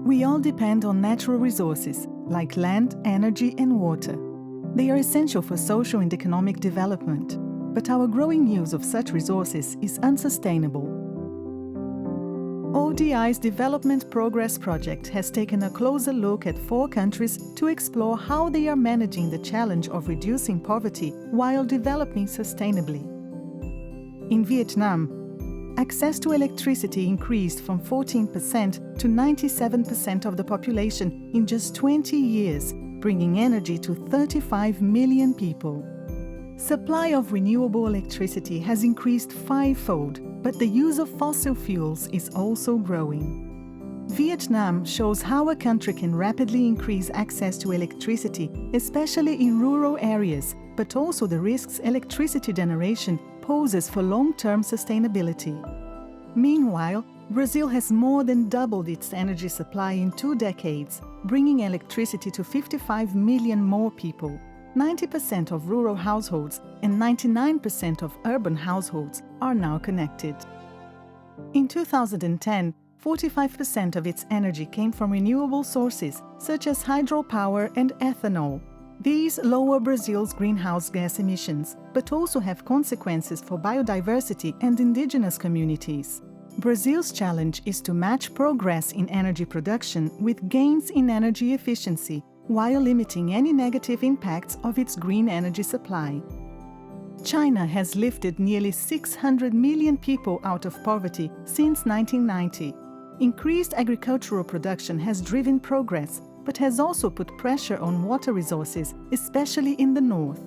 We all depend on natural resources, like land, energy and water. They are essential for social and economic development, but our growing use of such resources is unsustainable. ODI's Development Progress project has taken a closer look at 4 countries to explore how they are managing the challenge of reducing poverty while developing sustainably. In Vietnam, access to electricity increased from 14% to 97% of the population in just 20 years, bringing energy to 35 million people. Supply of renewable electricity has increased 5-fold, but the use of fossil fuels is also growing. Vietnam shows how a country can rapidly increase access to electricity, especially in rural areas, but also the risks electricity generation poses for long-term sustainability. Meanwhile, Brazil has more than doubled its energy supply in 2 decades, bringing electricity to 55 million more people. 90% of rural households and 99% of urban households are now connected. In 2010, 45% of its energy came from renewable sources, such as hydropower and ethanol. These lower Brazil's greenhouse gas emissions, but also have consequences for biodiversity and indigenous communities. Brazil's challenge is to match progress in energy production with gains in energy efficiency, while limiting any negative impacts of its green energy supply. China has lifted nearly 600 million people out of poverty since 1990. Increased agricultural production has driven progress, but has also put pressure on water resources, especially in the north.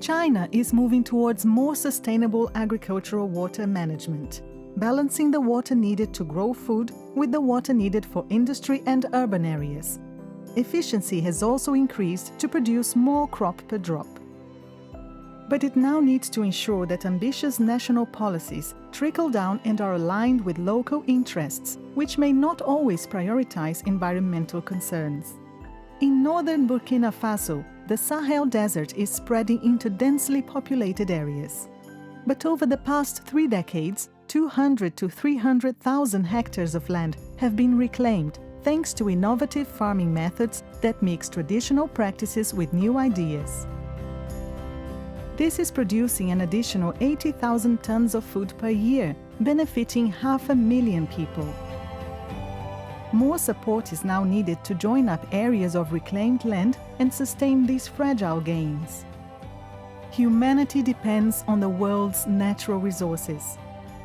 China is moving towards more sustainable agricultural water management, balancing the water needed to grow food with the water needed for industry and urban areas. Efficiency has also increased to produce more crop per drop. But it now needs to ensure that ambitious national policies trickle down and are aligned with local interests, which may not always prioritize environmental concerns. In northern Burkina Faso, the Sahel Desert is spreading into densely populated areas. But over the past 3 decades, 200 to 300,000 hectares of land have been reclaimed, thanks to innovative farming methods that mix traditional practices with new ideas. This is producing an additional 80,000 tons of food per year, benefiting 500,000 people. More support is now needed to join up areas of reclaimed land and sustain these fragile gains. Humanity depends on the world's natural resources.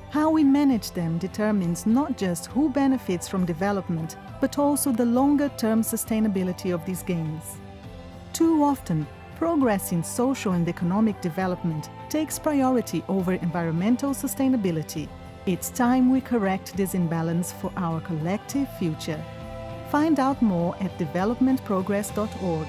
How we manage them determines not just who benefits from development, but also the longer-term sustainability of these gains. Too often, progress in social and economic development takes priority over environmental sustainability. It's time we correct this imbalance for our collective future. Find out more at developmentprogress.org.